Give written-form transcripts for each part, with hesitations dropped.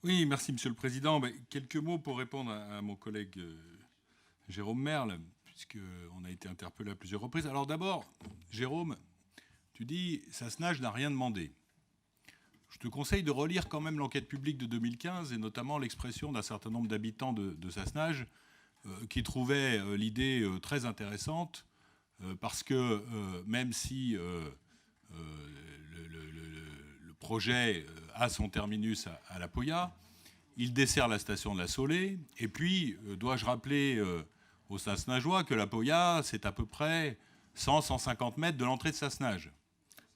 Oui, merci Monsieur le Président. Quelques mots pour répondre à mon collègue Jérôme Merle, puisqu'on a été interpellé à plusieurs reprises. Alors d'abord, Jérôme, tu dis « Sassenage n'a rien demandé ». Je te conseille de relire quand même l'enquête publique de 2015, et notamment l'expression d'un certain nombre d'habitants de Sassenage qui trouvaient l'idée très intéressante, parce que même si le projet a son terminus à La Poya, il dessert la station de la Saulée, et puis, dois-je rappeler aux Sassenageois que La Poya, c'est à peu près 100-150 mètres de l'entrée de Sassenage.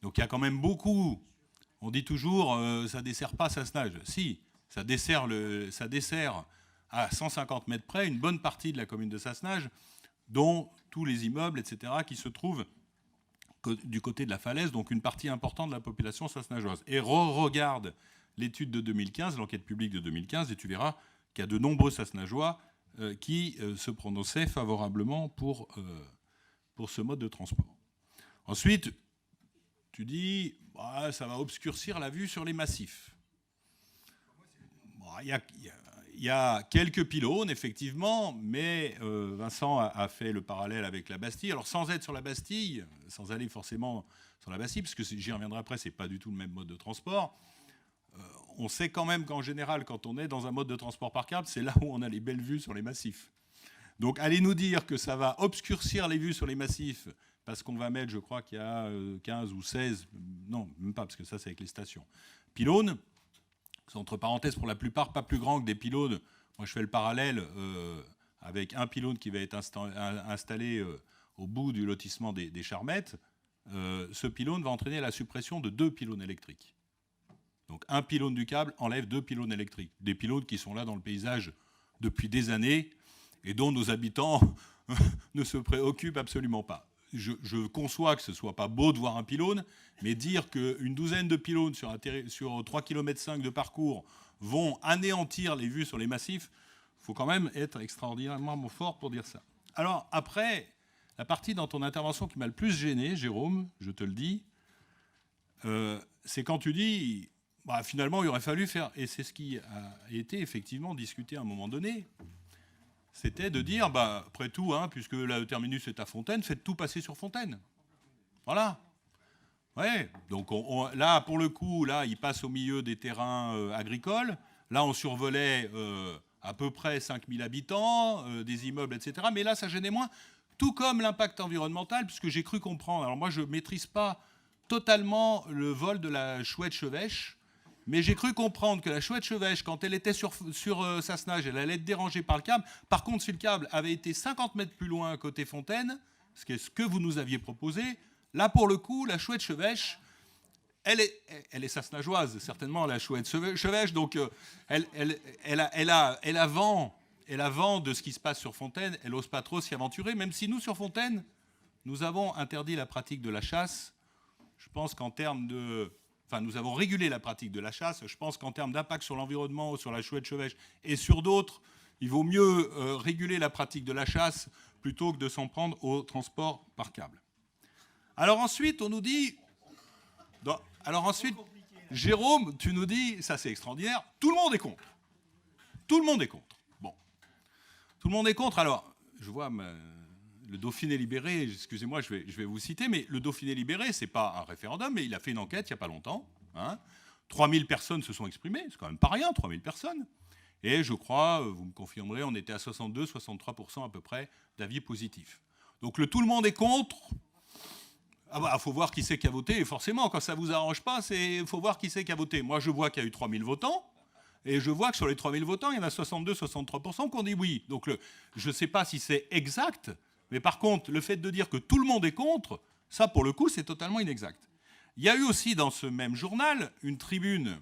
Donc il y a quand même beaucoup. On dit toujours ça ne dessert pas Sassenage. Si, ça dessert à 150 mètres près une bonne partie de la commune de Sassenage, dont tous les immeubles, etc., qui se trouvent du côté de la falaise, donc une partie importante de la population sassenageoise. Et regarde l'étude de 2015, l'enquête publique de 2015, et tu verras qu'il y a de nombreux Sassenageois qui se prononçaient favorablement pour ce mode de transport. Ensuite, tu dis ça va obscurcir la vue sur les massifs. Il y a quelques pylônes, effectivement, mais Vincent a fait le parallèle avec la Bastille. Alors, sans être sur la Bastille, sans aller forcément sur la Bastille, parce que j'y reviendrai après, ce n'est pas du tout le même mode de transport, on sait quand même qu'en général, quand on est dans un mode de transport par câble, c'est là où on a les belles vues sur les massifs. Donc, allez nous dire que ça va obscurcir les vues sur les massifs, parce qu'on va mettre, je crois qu'il y a 15 ou 16, non, même pas, parce que ça, c'est avec les stations, pylônes. Entre parenthèses, pour la plupart, pas plus grand que des pylônes. Moi, je fais le parallèle avec un pylône qui va être installé au bout du lotissement des Charmettes. Ce pylône va entraîner la suppression de 2 pylônes électriques. Donc, un pylône du câble enlève 2 pylônes électriques. Des pylônes qui sont là dans le paysage depuis des années et dont nos habitants ne se préoccupent absolument pas. Je conçois que ce ne soit pas beau de voir un pylône, mais dire qu'une douzaine de pylônes sur 3,5 km de parcours vont anéantir les vues sur les massifs, il faut quand même être extraordinairement fort pour dire ça. Alors après, la partie dans ton intervention qui m'a le plus gêné, Jérôme, je te le dis, c'est quand tu dis, finalement il aurait fallu faire, et c'est ce qui a été effectivement discuté à un moment donné, c'était de dire, après tout, puisque le terminus est à Fontaine, faites tout passer sur Fontaine. Voilà. Ouais. Donc là, pour le coup, là, il passe au milieu des terrains agricoles. Là, on survolait à peu près 5000 habitants, des immeubles, etc. Mais là, ça gênait moins. Tout comme l'impact environnemental, puisque j'ai cru comprendre. Alors moi, je ne maîtrise pas totalement le vol de la chouette chevêche, mais j'ai cru comprendre que la chouette chevêche, quand elle était sur Sassenage, elle allait être dérangée par le câble. Par contre, si le câble avait été 50 mètres plus loin côté Fontaine, ce qui est ce que vous nous aviez proposé, là, pour le coup, la chouette chevêche, elle est sassenageoise, certainement, la chouette chevêche. Donc, elle a vent de ce qui se passe sur Fontaine. Elle n'ose pas trop s'y aventurer, même si nous, sur Fontaine, nous avons interdit la pratique de la chasse. Je pense qu'en termes de... Enfin, nous avons régulé la pratique de la chasse. Je pense qu'en termes d'impact sur l'environnement, sur la chouette chevêche et sur d'autres, il vaut mieux réguler la pratique de la chasse plutôt que de s'en prendre au transport par câble. Alors ensuite, on nous dit... Alors ensuite, Jérôme, tu nous dis, ça c'est extraordinaire, tout le monde est contre. Tout le monde est contre. Bon. Tout le monde est contre. Alors, je vois... Le Dauphiné libéré, excusez-moi, je vais vous citer, mais le Dauphiné libéré, ce n'est pas un référendum, mais il a fait une enquête il n'y a pas longtemps. 3000 personnes se sont exprimées, c'est quand même pas rien, 3000 personnes. Et je crois, vous me confirmerez, on était à 62-63% à peu près d'avis positifs. Donc tout le monde est contre. Faut voir qui c'est qui a voté, et forcément, quand ça ne vous arrange pas, il faut voir qui c'est qui a voté. Moi, je vois qu'il y a eu 3000 votants. Et je vois que sur les 3000 votants, il y en a 62-63% qui ont dit oui. Donc je ne sais pas si c'est exact, mais par contre, le fait de dire que tout le monde est contre, ça, pour le coup, c'est totalement inexact. Il y a eu aussi dans ce même journal une tribune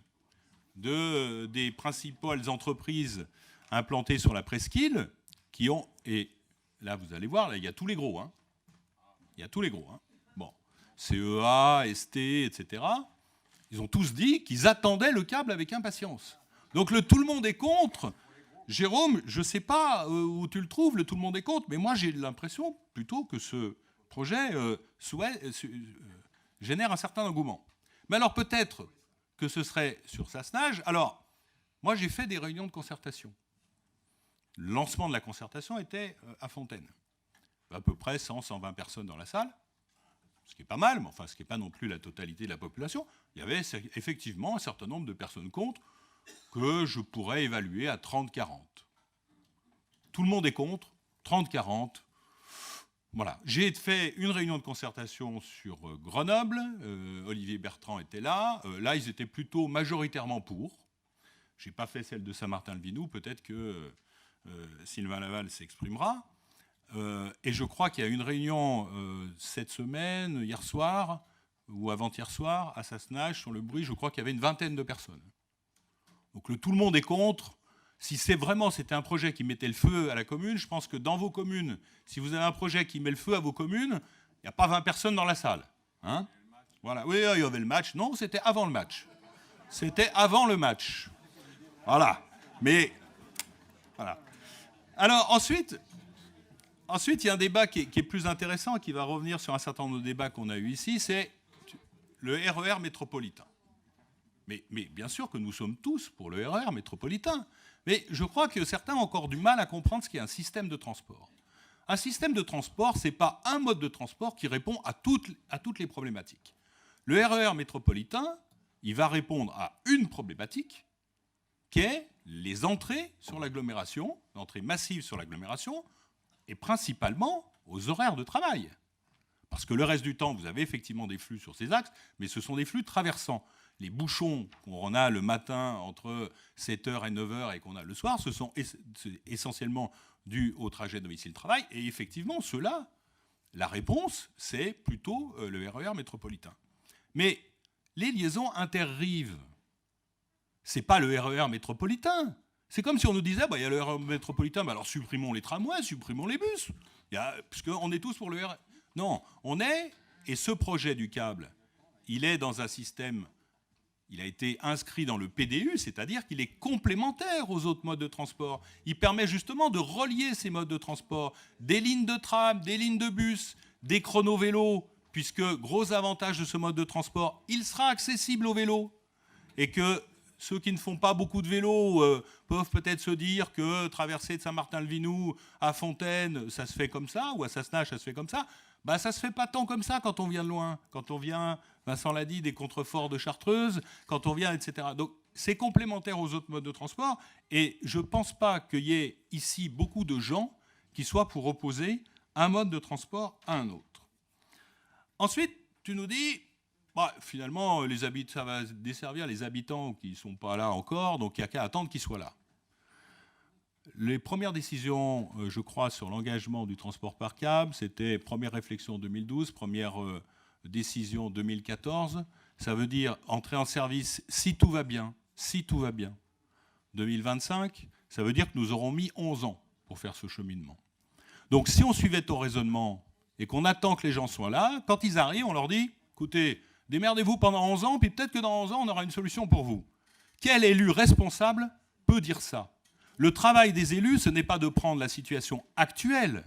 des principales entreprises implantées sur la presqu'île qui ont... Et là, vous allez voir, là, il y a tous les gros. Il y a tous les gros. Bon, CEA, ST, etc. Ils ont tous dit qu'ils attendaient le câble avec impatience. Donc tout le monde est contre. Jérôme, je ne sais pas où tu le trouves, le tout le monde est contre, mais moi j'ai l'impression plutôt que ce projet génère un certain engouement. Mais alors peut-être que ce serait sur Sassenage. Alors, Moi, j'ai fait des réunions de concertation. Le lancement de la concertation était à Fontaine. À peu près 100, 120 personnes dans la salle, ce qui est pas mal, mais enfin, ce qui n'est pas non plus la totalité de la population. Il y avait effectivement un certain nombre de personnes contre que je pourrais évaluer à 30-40. Tout le monde est contre, 30-40. Voilà. J'ai fait une réunion de concertation sur Grenoble. Olivier Bertrand était là. Là, ils étaient plutôt majoritairement pour. Je n'ai pas fait celle de Saint-Martin-le-Vinou. Peut-être que Sylvain Laval s'exprimera. Et je crois qu'il y a une réunion cette semaine, hier soir, ou avant-hier soir, à Sassenage, sur le bruit. Je crois qu'il y avait une vingtaine de personnes. Donc tout le monde est contre. Si c'était un projet qui mettait le feu à la commune, je pense que dans vos communes, si vous avez un projet qui met le feu à vos communes, il n'y a pas 20 personnes dans la salle. Hein, voilà. Oui, il y avait le match. Non, c'était avant le match. C'était avant le match. Voilà. Mais, voilà. Alors, ensuite, il y a un débat qui est plus intéressant, qui va revenir sur un certain nombre de débats qu'on a eus ici, c'est le RER métropolitain. Mais bien sûr que nous sommes tous pour le RER métropolitain. Mais je crois que certains ont encore du mal à comprendre ce qu'est un système de transport. Un système de transport, ce n'est pas un mode de transport qui répond à toutes les problématiques. Le RER métropolitain, il va répondre à une problématique, qui est les entrées sur l'agglomération, l'entrée massive sur l'agglomération, et principalement aux horaires de travail. Parce que le reste du temps, vous avez effectivement des flux sur ces axes, mais ce sont des flux traversants. Les bouchons qu'on a le matin entre 7h et 9h et qu'on a le soir, ce sont essentiellement dus au trajet domicile-travail. Et effectivement, ceux-là, la réponse, c'est plutôt le RER métropolitain. Mais les liaisons interrives, ce n'est pas le RER métropolitain. C'est comme si on nous disait, il y a le RER métropolitain, alors supprimons les tramways, supprimons les bus. Puisqu'on est tous pour le RER. Non, et ce projet du câble, il est dans un système... Il a été inscrit dans le PDU, c'est-à-dire qu'il est complémentaire aux autres modes de transport. Il permet justement de relier ces modes de transport, des lignes de tram, des lignes de bus, des chrono-vélos, puisque, gros avantage de ce mode de transport, il sera accessible aux vélos. Et que ceux qui ne font pas beaucoup de vélo peuvent peut-être se dire que traverser de Saint-Martin-le-Vinou à Fontaine, ça se fait comme ça, ou à Sassenage, ça se fait comme ça. Ça ne se fait pas tant comme ça quand on vient de loin. Quand on vient, Vincent l'a dit, des contreforts de Chartreuse, quand on vient, etc. Donc c'est complémentaire aux autres modes de transport. Et je ne pense pas qu'il y ait ici beaucoup de gens qui soient pour opposer un mode de transport à un autre. Ensuite, tu nous dis, finalement, ça va desservir les habitants qui ne sont pas là encore, donc il n'y a qu'à attendre qu'ils soient là. Les premières décisions, je crois, sur l'engagement du transport par câble, c'était première réflexion en 2012, première décision 2014. Ça veut dire entrer en service si tout va bien, 2025, ça veut dire que nous aurons mis 11 ans pour faire ce cheminement. Donc si on suivait ton raisonnement et qu'on attend que les gens soient là, quand ils arrivent, on leur dit, écoutez, démerdez-vous pendant 11 ans, puis peut-être que dans 11 ans, on aura une solution pour vous. Quel élu responsable peut dire ça ? Le travail des élus, ce n'est pas de prendre la situation actuelle,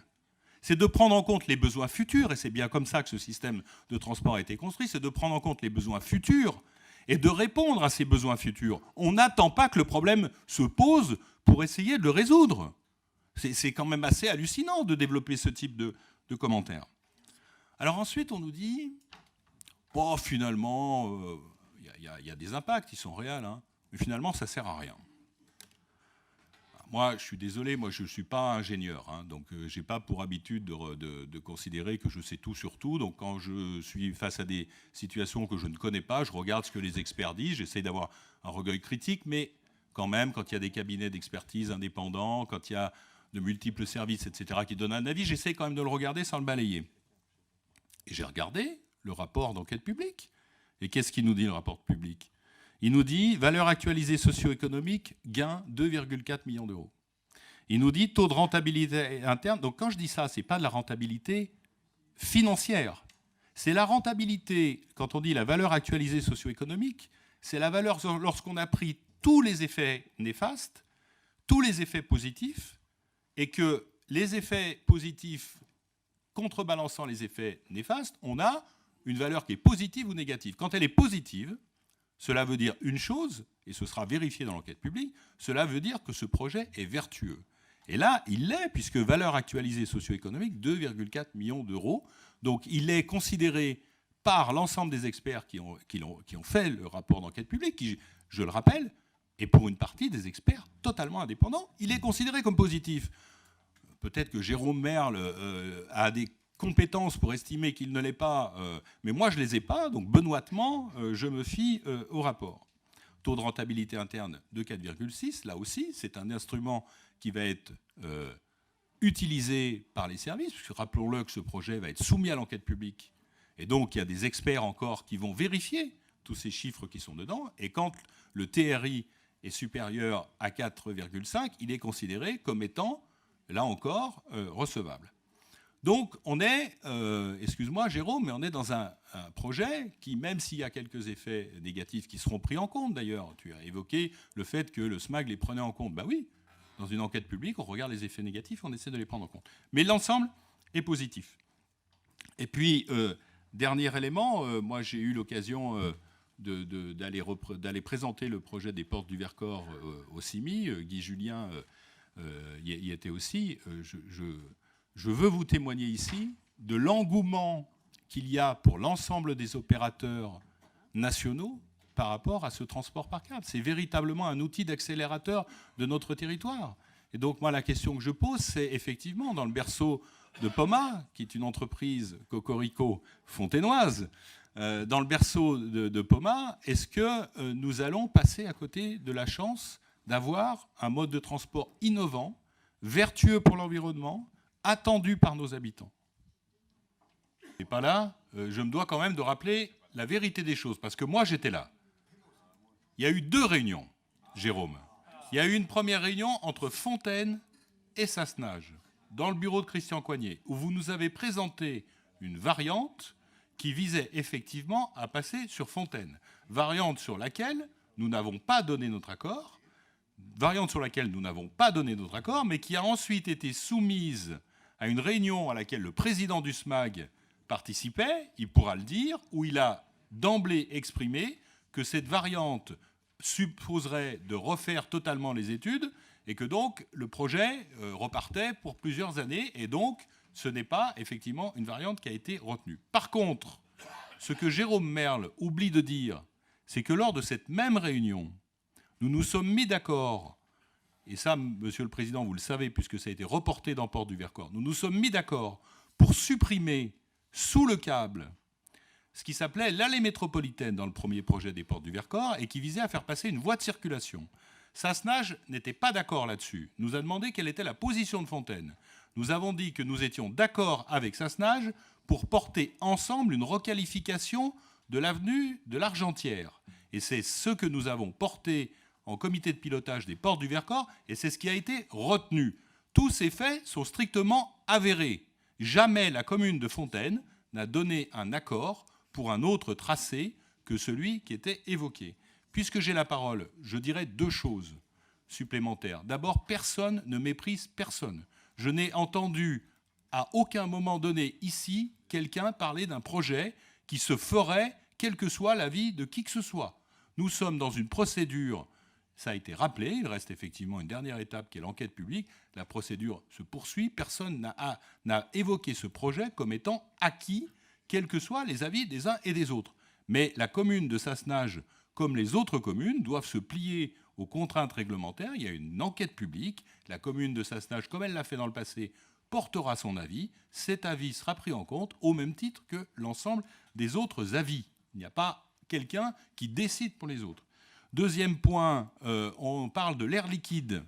c'est de prendre en compte les besoins futurs, et c'est bien comme ça que ce système de transport a été construit, c'est de prendre en compte les besoins futurs et de répondre à ces besoins futurs. On n'attend pas que le problème se pose pour essayer de le résoudre. C'est quand même assez hallucinant de développer ce type de commentaires. Alors ensuite, on nous dit, finalement, il y a des impacts, ils sont réels, mais finalement, ça ne sert à rien. Moi, je suis désolé, je ne suis pas ingénieur, donc je n'ai pas pour habitude de considérer que je sais tout sur tout. Donc quand je suis face à des situations que je ne connais pas, je regarde ce que les experts disent, j'essaie d'avoir un regard critique, mais quand même, quand il y a des cabinets d'expertise indépendants, quand il y a de multiples services, etc., qui donnent un avis, j'essaie quand même de le regarder sans le balayer. Et j'ai regardé le rapport d'enquête publique. Et qu'est-ce qu'il nous dit, le rapport public ? Il nous dit, valeur actualisée socio-économique, gain 2,4 millions d'euros. Il nous dit, taux de rentabilité interne. Donc quand je dis ça, ce n'est pas de la rentabilité financière. C'est la rentabilité, quand on dit la valeur actualisée socio-économique, c'est la valeur lorsqu'on a pris tous les effets néfastes, tous les effets positifs, et que les effets positifs contrebalançant les effets néfastes, on a une valeur qui est positive ou négative. Quand elle est positive, Cela veut dire une chose, et ce sera vérifié dans l'enquête publique, cela veut dire que ce projet est vertueux. Et là, il l'est, puisque valeur actualisée socio-économique, 2,4 millions d'euros. Donc il est considéré par l'ensemble des experts qui ont fait le rapport d'enquête publique, qui, je le rappelle, est pour une partie des experts totalement indépendants, il est considéré comme positif. Peut-être que Jérôme Merle a des compétences pour estimer qu'il ne l'est pas, mais moi je ne les ai pas, donc benoîtement, je me fie au rapport. Taux de rentabilité interne de 4,6, là aussi, c'est un instrument qui va être utilisé par les services, puisque rappelons-le que ce projet va être soumis à l'enquête publique, et donc il y a des experts encore qui vont vérifier tous ces chiffres qui sont dedans, et quand le TRI est supérieur à 4,5, il est considéré comme étant, là encore, recevable. Donc on est, excuse-moi Jérôme, mais on est dans un projet qui, même s'il y a quelques effets négatifs qui seront pris en compte d'ailleurs, tu as évoqué le fait que le SMAG les prenait en compte. Ben oui, dans une enquête publique, on regarde les effets négatifs, on essaie de les prendre en compte. Mais l'ensemble est positif. Et puis, dernier élément, moi j'ai eu l'occasion d'aller présenter le projet des portes du Vercors au CIMI. Guy Julien y était aussi. Je veux vous témoigner ici de l'engouement qu'il y a pour l'ensemble des opérateurs nationaux par rapport à ce transport par câble. C'est véritablement un outil d'accélérateur de notre territoire. Et donc, moi, la question que je pose, c'est effectivement, dans le berceau de Poma, qui est une entreprise cocorico fontainoise, dans le berceau de Poma, est-ce que nous allons passer à côté de la chance d'avoir un mode de transport innovant, vertueux pour l'environnement, attendu par nos habitants? Et pas là, je me dois quand même de rappeler la vérité des choses, parce que moi j'étais là. Il y a eu 2 réunions, Jérôme. Il y a eu une première réunion entre Fontaine et Sassenage, dans le bureau de Christian Coignet, où vous nous avez présenté une variante qui visait effectivement à passer sur Fontaine. Variante sur laquelle nous n'avons pas donné notre accord, mais qui a ensuite été soumise à une réunion à laquelle le président du SMAG participait, il pourra le dire, où il a d'emblée exprimé que cette variante supposerait de refaire totalement les études et que donc le projet repartait pour plusieurs années, et donc ce n'est pas effectivement une variante qui a été retenue. Par contre, ce que Jérôme Merle oublie de dire, c'est que lors de cette même réunion, nous nous sommes mis d'accord, et ça, Monsieur le Président, vous le savez, puisque ça a été reporté dans Porte du Vercors, nous nous sommes mis d'accord pour supprimer sous le câble ce qui s'appelait l'allée métropolitaine dans le premier projet des Portes du Vercors et qui visait à faire passer une voie de circulation. Sassenage n'était pas d'accord là-dessus. Nous a demandé quelle était la position de Fontaine. Nous avons dit que nous étions d'accord avec Sassenage pour porter ensemble une requalification de l'avenue de l'Argentière. Et c'est ce que nous avons porté en comité de pilotage des Portes du Vercors, et c'est ce qui a été retenu. Tous ces faits sont strictement avérés. Jamais la commune de Fontaine n'a donné un accord pour un autre tracé que celui qui était évoqué. Puisque j'ai la parole, je dirais 2 choses supplémentaires. D'abord, personne ne méprise personne. Je n'ai entendu à aucun moment donné ici quelqu'un parler d'un projet qui se ferait quel que soit l'avis de qui que ce soit. Nous sommes dans une procédure, ça a été rappelé, il reste effectivement une dernière étape qui est l'enquête publique. La procédure se poursuit, personne n'a évoqué ce projet comme étant acquis, quels que soient les avis des uns et des autres. Mais la commune de Sassenage, comme les autres communes, doivent se plier aux contraintes réglementaires. Il y a une enquête publique. La commune de Sassenage, comme elle l'a fait dans le passé, portera son avis. Cet avis sera pris en compte au même titre que l'ensemble des autres avis. Il n'y a pas quelqu'un qui décide pour les autres. Deuxième point, on parle de l'air liquide.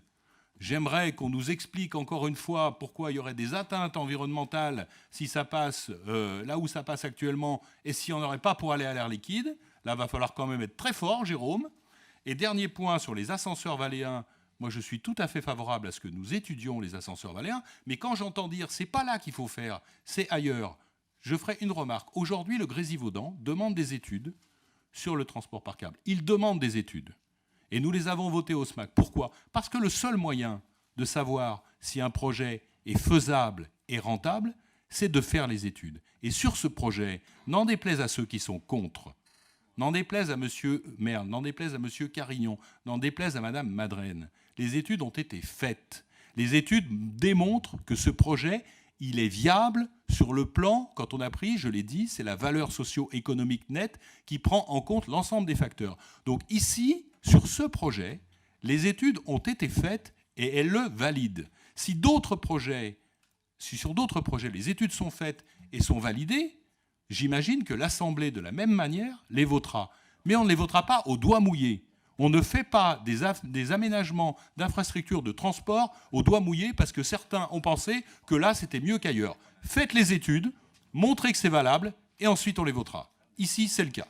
J'aimerais qu'on nous explique encore une fois pourquoi il y aurait des atteintes environnementales si ça passe là où ça passe actuellement et si on n'aurait pas pour aller à l'air liquide. Là, il va falloir quand même être très fort, Jérôme. Et dernier point sur les ascenseurs valléens. Moi, je suis tout à fait favorable à ce que nous étudions les ascenseurs valléens. Mais quand j'entends dire c'est pas là qu'il faut faire, c'est ailleurs, je ferai une remarque. Aujourd'hui, le Grésivaudan demande des études sur le transport par câble. Il demande des études. Et nous les avons votées au SMAC. Pourquoi ? Parce que le seul moyen de savoir si un projet est faisable et rentable, c'est de faire les études. Et sur ce projet, n'en déplaise à ceux qui sont contre, n'en déplaise à M. Merle, n'en déplaise à M. Carignon, n'en déplaise à Mme Madrenne, les études ont été faites. Les études démontrent que ce projet, il est viable sur le plan, quand on a pris, je l'ai dit, c'est la valeur socio-économique nette qui prend en compte l'ensemble des facteurs. Donc ici, sur ce projet, les études ont été faites et elles le valident. Si sur d'autres projets, les études sont faites et sont validées, j'imagine que l'Assemblée, de la même manière, les votera. Mais on ne les votera pas au doigt mouillé. On ne fait pas des aménagements d'infrastructures de transport au doigt mouillé parce que certains ont pensé que là, c'était mieux qu'ailleurs. Faites les études, montrez que c'est valable, et ensuite on les votera. Ici, c'est le cas.